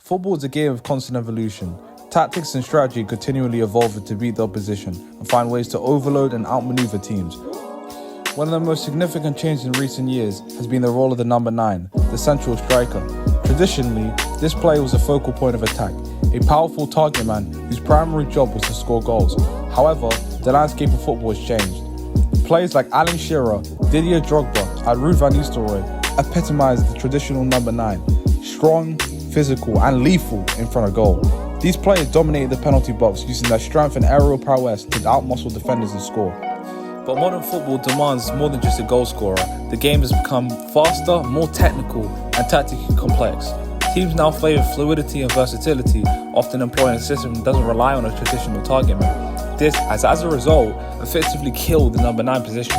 Football is a game of constant evolution. Tactics and strategy continually evolve to beat the opposition and find ways to overload and outmaneuver teams. One of the most significant changes in recent years has been the role of the number 9, the central striker. Traditionally, this player was a focal point of attack, a powerful target man whose primary job was to score goals. However, the landscape of football has changed. Players like Alan Shearer, Didier Drogba, and Ruud van Nistelrooy epitomise the traditional number 9, strong, physical and lethal in front of goal. These players dominated the penalty box using their strength and aerial prowess to outmuscle defenders and score. But modern football demands more than just a goal scorer. The game has become faster, more technical and tactically complex. Teams now favour fluidity and versatility, often employing a system that doesn't rely on a traditional target man. This has, as a result, effectively killed the number 9 position.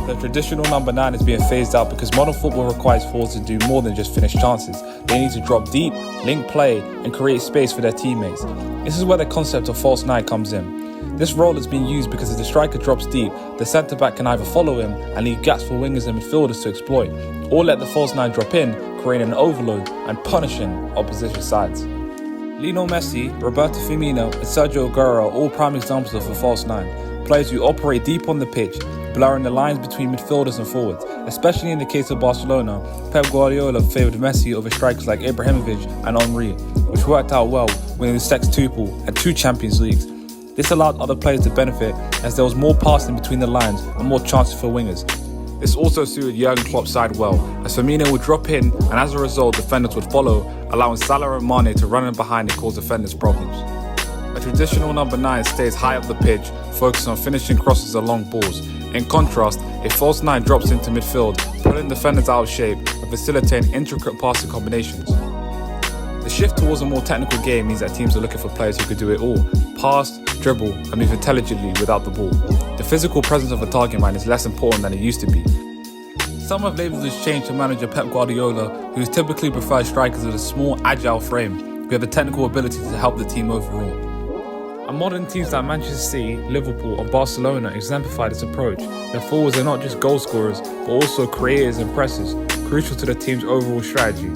The traditional number 9 is being phased out because modern football requires forwards to do more than just finish chances. They need to drop deep, link play, and create space for their teammates. This is where the concept of false 9 comes in. This role is being used because as the striker drops deep, the centre-back can either follow him and leave gaps for wingers and midfielders to exploit, or let the false 9 drop in, creating an overload and punishing opposition sides. Lionel Messi, Roberto Firmino, and Sergio Aguero are all prime examples of a false 9, players who operate deep on the pitch, blurring the lines between midfielders and forwards. Especially in the case of Barcelona, Pep Guardiola favoured Messi over strikers like Ibrahimovic and Henry, which worked out well, winning the sextuple and 2 Champions Leagues. This allowed other players to benefit as there was more passing between the lines and more chances for wingers. This also suited Jurgen Klopp's side well, as Firmino would drop in and as a result defenders would follow, allowing Salah and Mane to run in behind and cause defenders problems. A traditional number 9 stays high up the pitch, focusing on finishing crosses and long balls. In contrast, a false 9 drops into midfield, pulling defenders out of shape and facilitating intricate passing combinations. The shift towards a more technical game means that teams are looking for players who could do it all: pass, dribble, and move intelligently without the ball. The physical presence of a target man is less important than it used to be. Some have labelled this change to manager Pep Guardiola, who has typically preferred strikers with a small, agile frame, who have the technical ability to help the team overall. And modern teams like Manchester City, Liverpool and Barcelona exemplify this approach. Their forwards are not just goal scorers, but also creators and pressers, crucial to the team's overall strategy.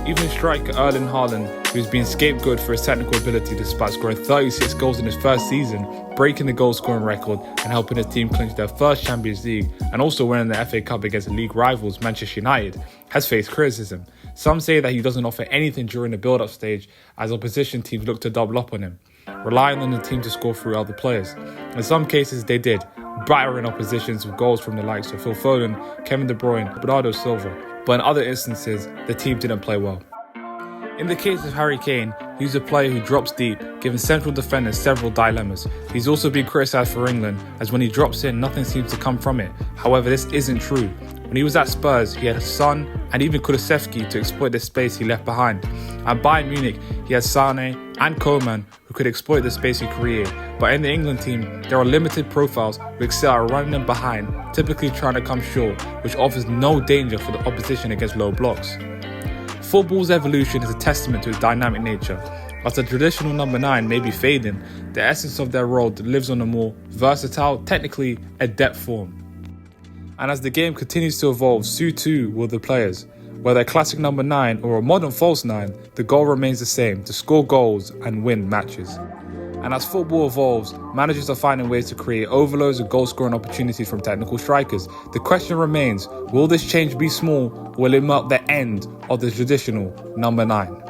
Even striker Erling Haaland, who's been scapegoated for his technical ability despite scoring 36 goals in his first season, breaking the goal-scoring record and helping his team clinch their first Champions League and also winning the FA Cup against league rivals Manchester United, has faced criticism. Some say that he doesn't offer anything during the build-up stage as opposition teams look to double up on him, relying on the team to score through other players. In some cases they did, battering oppositions with goals from the likes of Phil Foden, Kevin De Bruyne, Bernardo Silva, but in other instances the team didn't play well. In the case of Harry Kane, he's a player who drops deep, giving central defenders several dilemmas. He's also been criticised for England, as when he drops in, nothing seems to come from it. However, this isn't true. When he was at Spurs, he had Son and even Kulusevski to exploit the space he left behind. At Bayern Munich, he had Sane and Coman who could exploit the space he created. But in the England team, there are limited profiles who excel at running them behind, typically trying to come short, which offers no danger for the opposition against low blocks. Football's evolution is a testament to its dynamic nature. As the traditional number 9 may be fading, the essence of their role lives on a more versatile, technically adept form. And as the game continues to evolve, so too will the players. Whether a classic number 9 or a modern false 9, the goal remains the same: to score goals and win matches. And as football evolves, managers are finding ways to create overloads of goal-scoring opportunities from technical strikers. The question remains, will this change be small, or will it mark the end of the traditional number 9?